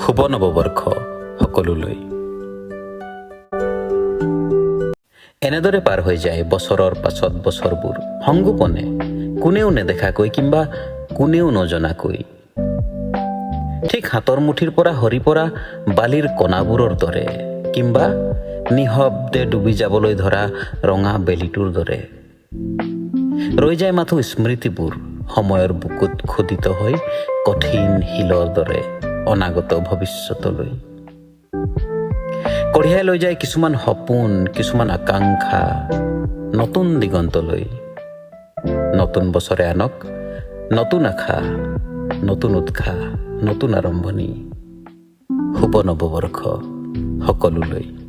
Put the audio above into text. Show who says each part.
Speaker 1: শুভ নৱবৰ্ষ সকলোলৈ। এনেদৰে পাৰ হৈ যায় বছৰৰ পাছত বছৰবোৰ সংগোপনে, কোনেও নেদেখাকৈ কিম্বা কোনেও নজনাকৈ। ঠিক হাতৰ মুঠিৰ পৰা সৰি পৰা বালিৰ কণাবোৰৰ দৰে, কিম্বা নিঃশব্দে ডুবি যাবলৈ ধৰা ৰঙা বেলিটোৰ দৰে। ৰৈ যায় মাথো স্মৃতিবোৰ সময়ৰ বুকুত খোদিত হৈ কঠিন শিলৰ দৰে অনাগত ভৱিষ্যতলৈ। কঢ়িয়াই লৈ যায় কিছুমান সপোন, কিছুমান আকাংক্ষা নতুন দিগন্তলৈ। নতুন বছৰে আনক নতুন আশা, নতুন উৎসাহ, নতুন আৰম্ভণি। শুভ নৱবৰ্ষ সকলোলৈ।